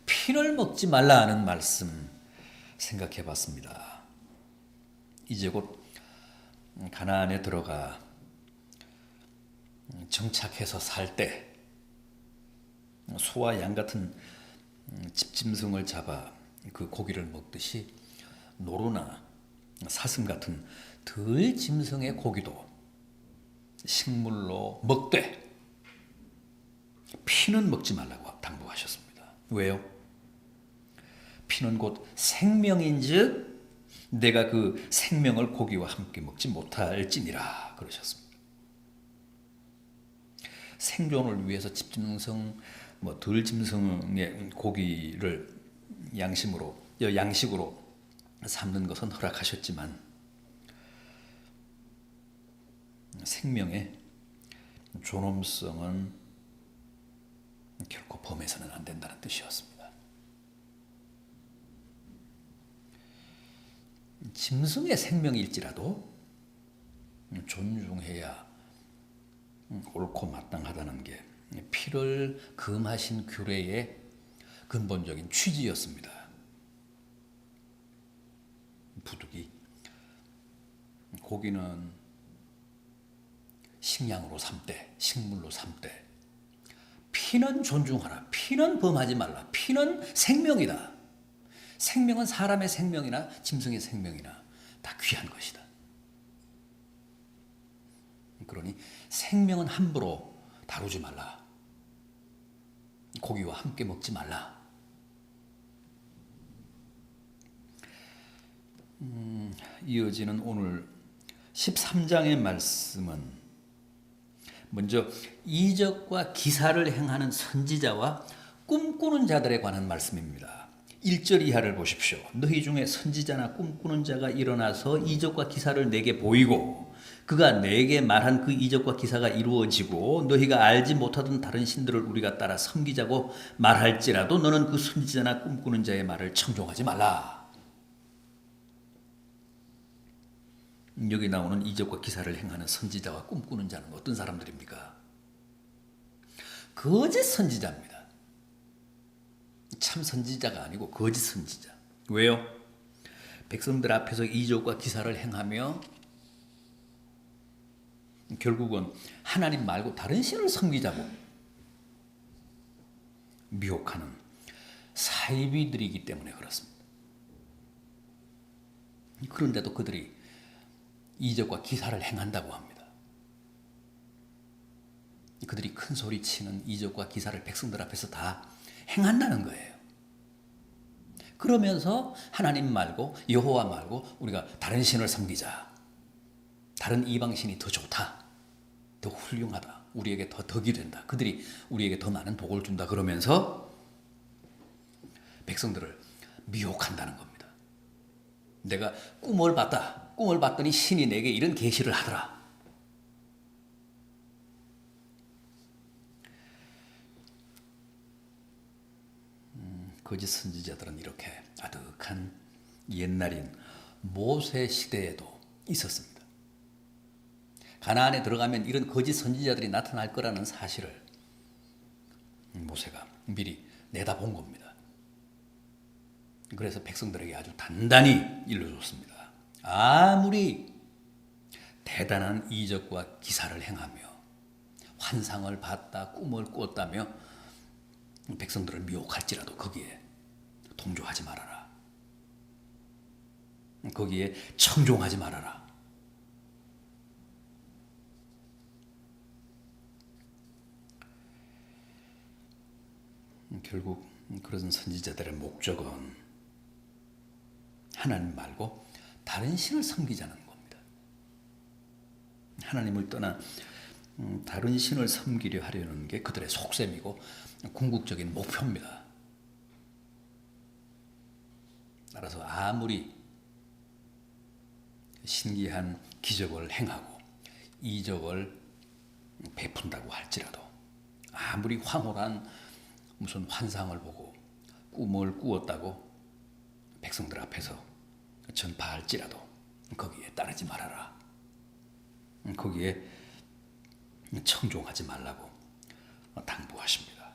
피를 먹지 말라 하는 말씀 생각해 봤습니다. 이제 곧 가나안에 들어가 정착해서 살 때 소와 양 같은 집짐승을 잡아 그 고기를 먹듯이 노루나 사슴 같은 덜 짐승의 고기도 식물로 먹되 피는 먹지 말라고 당부하셨습니다. 왜요? 피는 곧 생명인즉 내가 그 생명을 고기와 함께 먹지 못할지니라 그러셨습니다. 생존을 위해서 집짐승, 덜짐승의 고기를 양식으로 삼는 것은 허락하셨지만 생명의 존엄성은 결코 범해서는 안 된다는 뜻이었습니다. 짐승의 생명일지라도 존중해야 옳고 마땅하다는 게 피를 금하신 규례의 근본적인 취지였습니다. 부득이 고기는 식량으로 삼되 식물로 삼되 피는 존중하라. 피는 범하지 말라. 피는 생명이다. 생명은 사람의 생명이나 짐승의 생명이나 다 귀한 것이다. 그러니 생명은 함부로 다루지 말라. 고기와 함께 먹지 말라. 이어지는 오늘 13장의 말씀은 먼저 이적과 기사를 행하는 선지자와 꿈꾸는 자들에 관한 말씀입니다. 1절 이하를 보십시오. 너희 중에 선지자나 꿈꾸는 자가 일어나서 이적과 기사를 내게 보이고 그가 내게 말한 그 이적과 기사가 이루어지고 너희가 알지 못하던 다른 신들을 우리가 따라 섬기자고 말할지라도 너는 그 선지자나 꿈꾸는 자의 말을 청종하지 말라. 여기 나오는 이적과 기사를 행하는 선지자와 꿈꾸는 자는 어떤 사람들입니까? 거짓 선지자입니다. 참 선지자가 아니고 거짓 선지자. 왜요? 백성들 앞에서 이적과 기사를 행하며 결국은 하나님 말고 다른 신을 섬기자고 미혹하는 사이비들이기 때문에 그렇습니다. 그런데도 그들이 이적과 기사를 행한다고 합니다. 그들이 큰 소리치는 이적과 기사를 백성들 앞에서 다 행한다는 거예요. 그러면서 하나님 말고 여호와 말고 우리가 다른 신을 섬기자. 다른 이방신이 더 좋다. 더 훌륭하다. 우리에게 더 덕이 된다. 그들이 우리에게 더 많은 복을 준다. 그러면서 백성들을 미혹한다는 겁니다. 내가 꿈을 봤다. 꿈을 봤더니 신이 내게 이런 계시를 하더라. 거짓 선지자들은 이렇게 아득한 옛날인 모세 시대에도 있었습니다. 가나안에 들어가면 이런 거짓 선지자들이 나타날 거라는 사실을 모세가 미리 내다본 겁니다. 그래서 백성들에게 아주 단단히 일러줬습니다. 아무리 대단한 이적과 기사를 행하며 환상을 봤다, 꿈을 꿨다며 백성들을 미혹할지라도 거기에 동조하지 말아라. 거기에 청종하지 말아라. 결국 그런 선지자들의 목적은 하나님 말고 다른 신을 섬기자는 겁니다. 하나님을 떠나 다른 신을 섬기려 하려는 게 그들의 속셈이고 궁극적인 목표입니다. 따라서 아무리 신기한 기적을 행하고 이적을 베푼다고 할지라도 아무리 황홀한 무슨 환상을 보고 꿈을 꾸었다고 백성들 앞에서 전파할지라도 거기에 따르지 말아라. 거기에 청종하지 말라고 당부하십니다.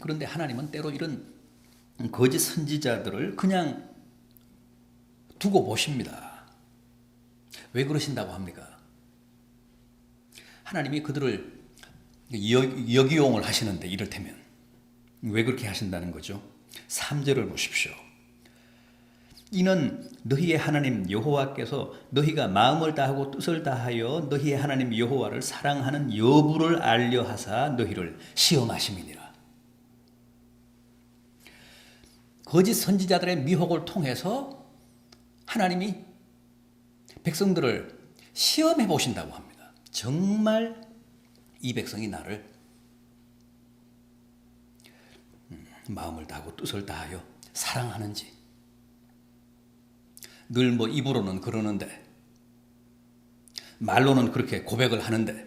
그런데 하나님은 때로 이런 거짓 선지자들을 그냥 두고 보십니다. 왜 그러신다고 합니까? 하나님이 그들을 역이용을 하시는데 이를테면 왜 그렇게 하신다는 거죠? 3절을 보십시오. 이는 너희의 하나님 여호와께서 너희가 마음을 다하고 뜻을 다하여 너희의 하나님 여호와를 사랑하는 여부를 알려 하사 너희를 시험하심이니라. 거짓 선지자들의 미혹을 통해서 하나님이 백성들을 시험해 보신다고 합니다. 정말 이 백성이 나를 마음을 다하고 뜻을 다하여 사랑하는지. 늘 뭐 입으로는 그러는데 말로는 그렇게 고백을 하는데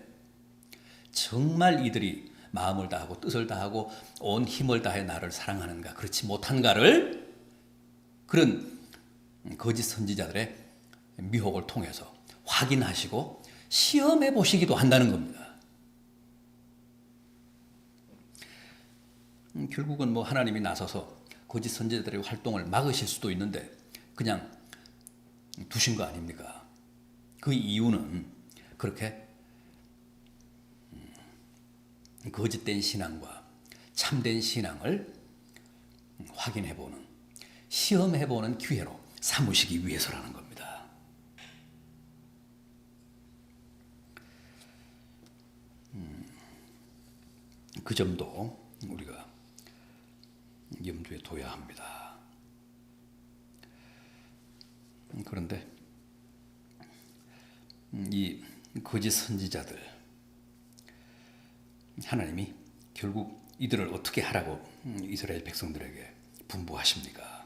정말 이들이 마음을 다하고 뜻을 다하고 온 힘을 다해 나를 사랑하는가 그렇지 못한가를 그런 거짓 선지자들의 미혹을 통해서 확인하시고 시험해 보시기도 한다는 겁니다. 결국은 뭐 하나님이 나서서 거짓 선지자들의 활동을 막으실 수도 있는데 그냥 두신 거 아닙니까? 그 이유는 그렇게 거짓된 신앙과 참된 신앙을 확인해보는, 시험해보는 기회로 삼으시기 위해서라는 겁니다. 그 점도 우리가 염두에 둬야 합니다. 그런데 이 거짓 선지자들 하나님이 결국 이들을 어떻게 하라고 이스라엘 백성들에게 분부하십니까?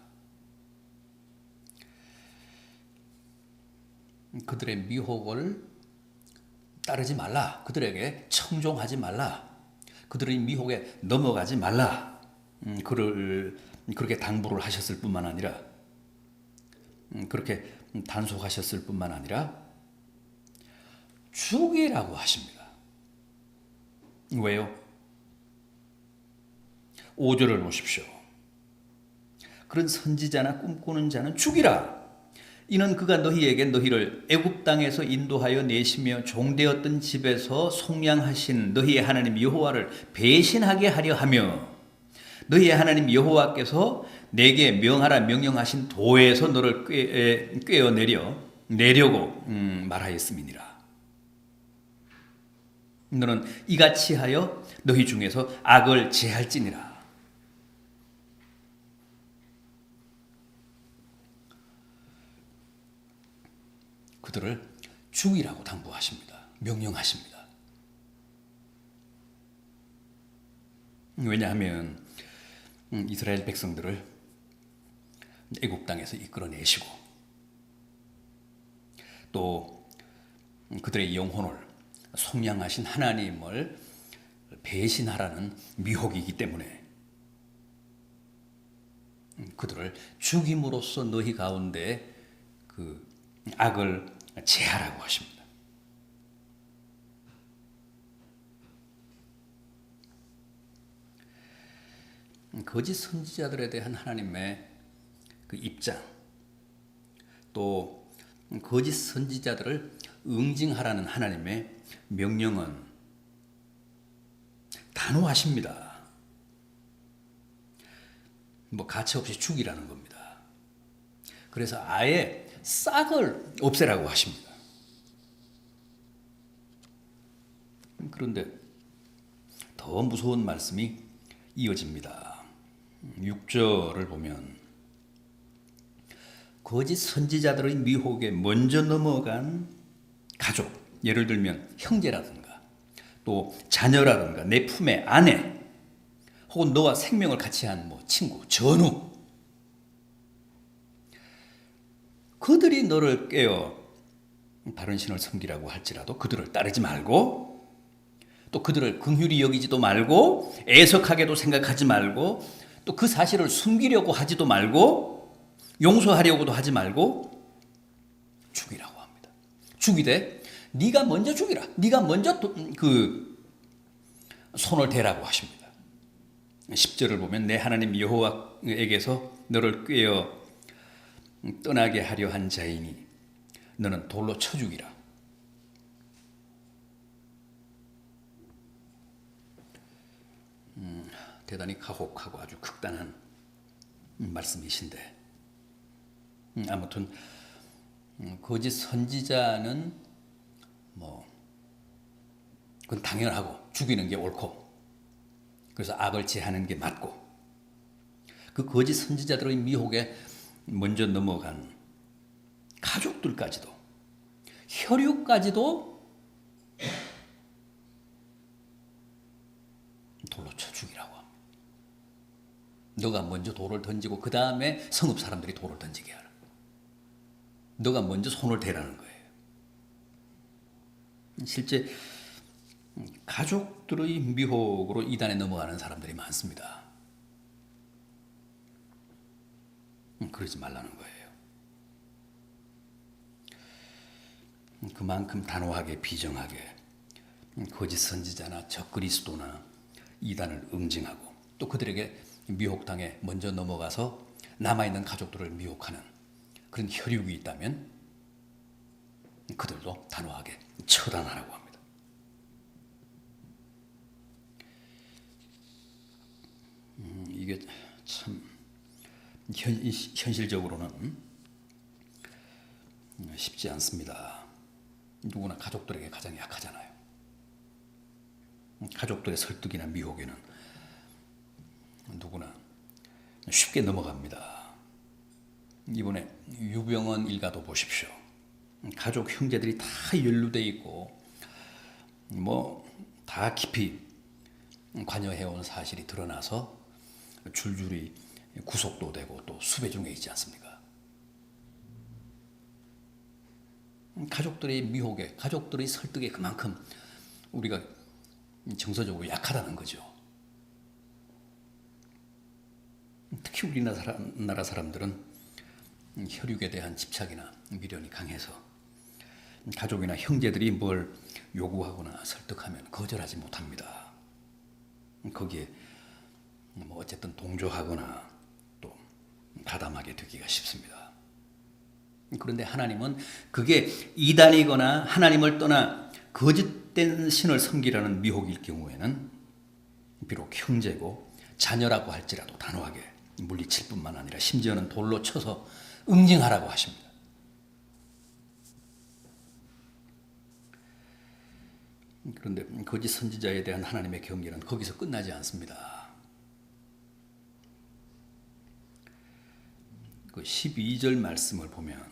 그들의 미혹을 따르지 말라. 그들에게 청종하지 말라. 그들의 미혹에 넘어가지 말라. 그렇게 당부를 하셨을 뿐만 아니라 그렇게 단속하셨을 뿐만 아니라 죽이라고 하십니다. 왜요? 5절을 보십시오. 그런 선지자나 꿈꾸는 자는 죽이라. 이는 그가 너희에게 너희를 애굽 땅에서 인도하여 내시며 종되었던 집에서 속량하신 너희의 하나님 여호와를 배신하게 하려 하며 너희의 하나님 여호와께서 내게 명하라 명령하신 도에서 너를 내려고 말하였음이니라. 너는 이같이 하여 너희 중에서 악을 제할지니라. 그들을 죽이라고 당부하십니다. 명령하십니다. 왜냐하면 이스라엘 백성들을 애굽 땅에서 이끌어내시고 또 그들의 영혼을 속량하신 하나님을 배신하라는 미혹이기 때문에 그들을 죽임으로써 너희 가운데 그 악을 제하라고 하십니다. 거짓 선지자들에 대한 하나님의 그 입장, 또 거짓 선지자들을 응징하라는 하나님의 명령은 단호하십니다. 뭐 가차없이 죽이라는 겁니다. 그래서 아예 싹을 없애라고 하십니다. 그런데 더 무서운 말씀이 이어집니다. 6절을 보면 거짓 선지자들의 미혹에 먼저 넘어간 가족, 예를 들면 형제라든가 또 자녀라든가 내 품의 아내 혹은 너와 생명을 같이 한 뭐 친구, 전우, 그들이 너를 깨어 다른 신을 섬기라고 할지라도 그들을 따르지 말고 또 그들을 긍휼히 여기지도 말고 애석하게도 생각하지 말고 또 그 사실을 숨기려고 하지도 말고 용서하려고도 하지 말고 죽이라고 합니다. 죽이되 네가 먼저 죽이라. 네가 먼저 그 손을 대라고 하십니다. 10절을 보면 내 하나님 여호와에게서 너를 꾀어 떠나게 하려 한 자이니 너는 돌로 쳐 죽이라. 대단히 가혹하고 아주 극단한 말씀이신데, 아무튼 거짓 선지자는 뭐 그건 당연하고 죽이는 게 옳고, 그래서 악을 제하는 게 맞고, 그 거짓 선지자들의 미혹에 먼저 넘어간 가족들까지도, 혈육까지도 돌로 쳐 죽이라고 합니다. 너가 먼저 돌을 던지고 그 다음에 성읍 사람들이 돌을 던지게 하라. 너가 먼저 손을 대라는 거예요. 실제 가족들의 미혹으로 이단에 넘어가는 사람들이 많습니다. 그러지 말라는 거예요. 그만큼 단호하게 비정하게 거짓 선지자나 적그리스도나 이단을 응징하고, 또 그들에게 미혹당해 먼저 넘어가서 남아있는 가족들을 미혹하는 그런 혈육이 있다면 그들도 단호하게 처단하라고 합니다. 이게 참 현실적으로는 쉽지 않습니다. 누구나 가족들에게 가장 약하잖아요. 가족들의 설득이나 미혹에는 누구나 쉽게 넘어갑니다. 이번에 유병헌 일가도 보십시오. 가족 형제들이 다 연루돼 있고 뭐 다 깊이 관여해온 사실이 드러나서 줄줄이 구속도 되고 또 수배 중에 있지 않습니까? 가족들의 미혹에, 가족들의 설득에 그만큼 우리가 정서적으로 약하다는 거죠. 특히 우리나라 사람들은 혈육에 대한 집착이나 미련이 강해서 가족이나 형제들이 뭘 요구하거나 설득하면 거절하지 못합니다. 거기에 뭐 어쨌든 동조하거나 또 가담하게 되기가 쉽습니다. 그런데 하나님은 그게 이단이거나 하나님을 떠나 거짓된 신을 섬기라는 미혹일 경우에는 비록 형제고 자녀라고 할지라도 단호하게 물리칠 뿐만 아니라 심지어는 돌로 쳐서 응징하라고 하십니다. 그런데 거짓 선지자에 대한 하나님의 경계는 거기서 끝나지 않습니다. 그 12절 말씀을 보면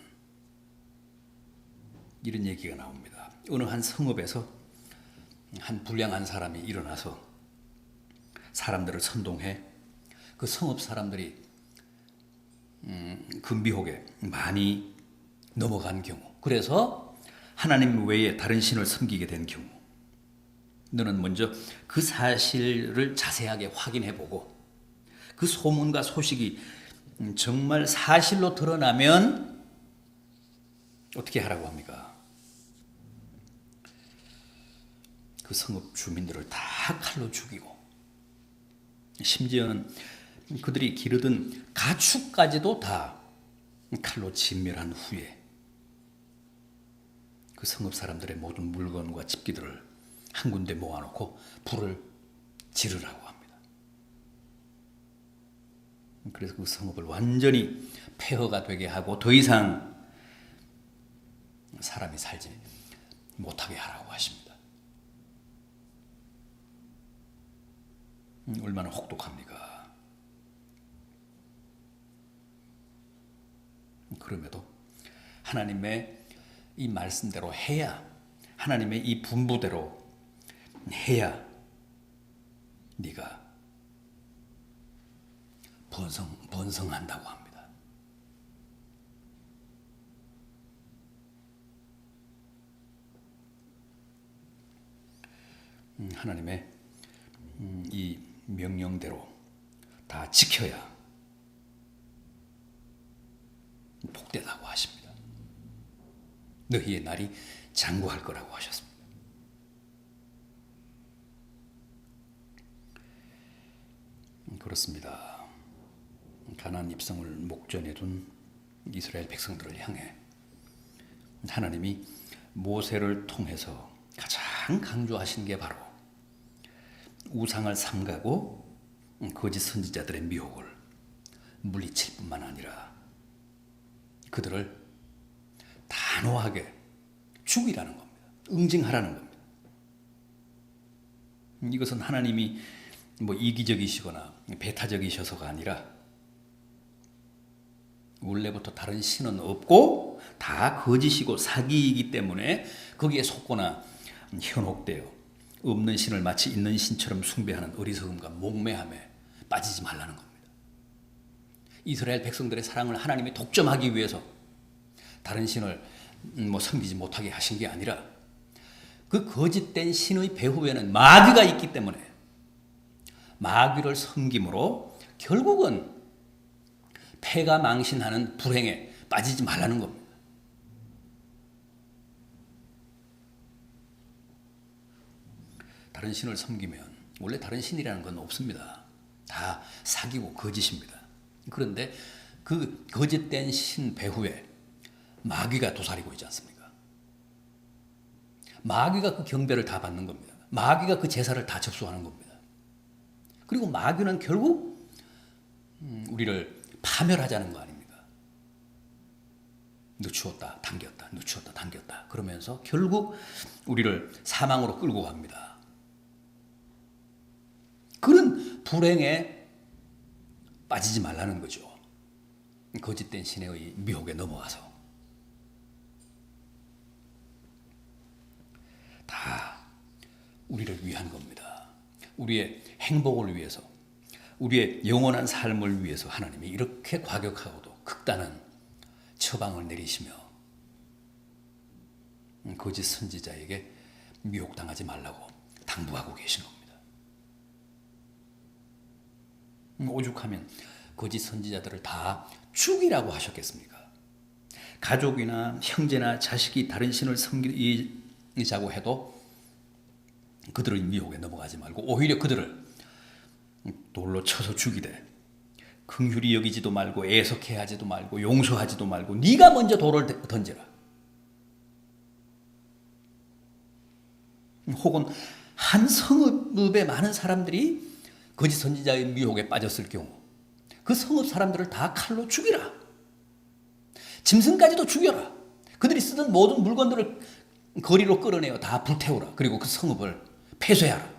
이런 얘기가 나옵니다. 어느 한 성읍에서 한 불량한 사람이 일어나서 사람들을 선동해 그 성읍 사람들이 그 미혹에 많이 넘어간 경우, 그래서 하나님 외에 다른 신을 섬기게 된 경우, 너는 먼저 그 사실을 자세하게 확인해보고 그 소문과 소식이 정말 사실로 드러나면 어떻게 하라고 합니까? 그 성읍 주민들을 다 칼로 죽이고, 심지어는 그들이 기르던 가축까지도 다 칼로 진멸한 후에 그 성읍 사람들의 모든 물건과 집기들을 한 군데 모아놓고 불을 지르라고 합니다. 그래서 그 성읍을 완전히 폐허가 되게 하고 더 이상 사람이 살지 못하게 하라고 하십니다. 얼마나 혹독합니까? 그럼에도 하나님의 이 말씀대로 해야, 하나님의 이 분부대로 해야 네가 번성한다고 합니다. 하나님의 이 명령대로 다 지켜야 복되다고 하십니다. 너희의 날이 장구할 거라고 하셨습니다. 그렇습니다. 가나안 입성을 목전에 둔 이스라엘 백성들을 향해 하나님이 모세를 통해서 가장 강조하신 게 바로 우상을 삼가고 거짓 선지자들의 미혹을 물리칠 뿐만 아니라 그들을 단호하게 죽이라는 겁니다. 응징하라는 겁니다. 이것은 하나님이 이기적이시거나 배타적이셔서가 아니라 원래부터 다른 신은 없고 다 거짓이고 사기이기 때문에 거기에 속거나 현혹되어 없는 신을 마치 있는 신처럼 숭배하는 어리석음과 목매함에 빠지지 말라는 겁니다. 이스라엘 백성들의 사랑을 하나님이 독점하기 위해서 다른 신을 섬기지 못하게 하신 게 아니라 그 거짓된 신의 배후에는 마귀가 있기 때문에 마귀를 섬김으로 결국은 패가 망신하는 불행에 빠지지 말라는 겁니다. 다른 신을 섬기면 원래 다른 신이라는 건 없습니다. 다 사기고 거짓입니다. 그런데 그 거짓된 신 배후에 마귀가 도사리고 있지 않습니까? 마귀가 그 경배를 다 받는 겁니다. 마귀가 그 제사를 다 접수하는 겁니다. 그리고 마귀는 결국 우리를 파멸하자는 거 아닙니까? 늦추었다, 당겼다, 늦추었다, 당겼다. 그러면서 결국 우리를 사망으로 끌고 갑니다. 그런 불행에 빠지지 말라는 거죠. 거짓된 신의 미혹에 넘어가서. 다 우리를 위한 겁니다. 우리의 행복을 위해서, 우리의 영원한 삶을 위해서 하나님이 이렇게 과격하고도 극단한 처방을 내리시며 거짓 선지자에게 미혹당하지 말라고 당부하고 계신 겁니다. 오죽하면 거짓 선지자들을 다 죽이라고 하셨겠습니까? 가족이나 형제나 자식이 다른 신을 섬기자고 해도 그들의 미혹에 넘어가지 말고 오히려 그들을 돌로 쳐서 죽이되 긍휼히 여기지도 말고 애석해 하지도 말고 용서하지도 말고 네가 먼저 돌을 던져라. 혹은 한 성읍에 많은 사람들이 거짓 선지자의 미혹에 빠졌을 경우 그 성읍 사람들을 다 칼로 죽이라. 짐승까지도 죽여라. 그들이 쓰던 모든 물건들을 거리로 끌어내어 다 불태우라. 그리고 그 성읍을 폐쇄하라.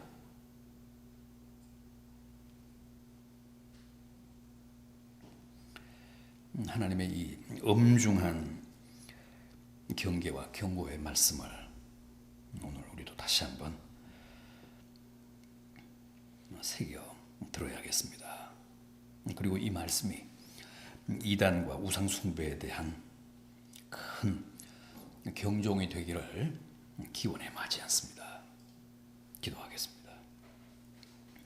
하나님의 이 엄중한 경계와 경고의 말씀을 오늘 우리도 다시 한번 새겨 들어야겠습니다. 그리고 이 말씀이 이단과 우상 숭배에 대한 큰 경종이 되기를 기원해 마지 않습니다. 기도하겠습니다.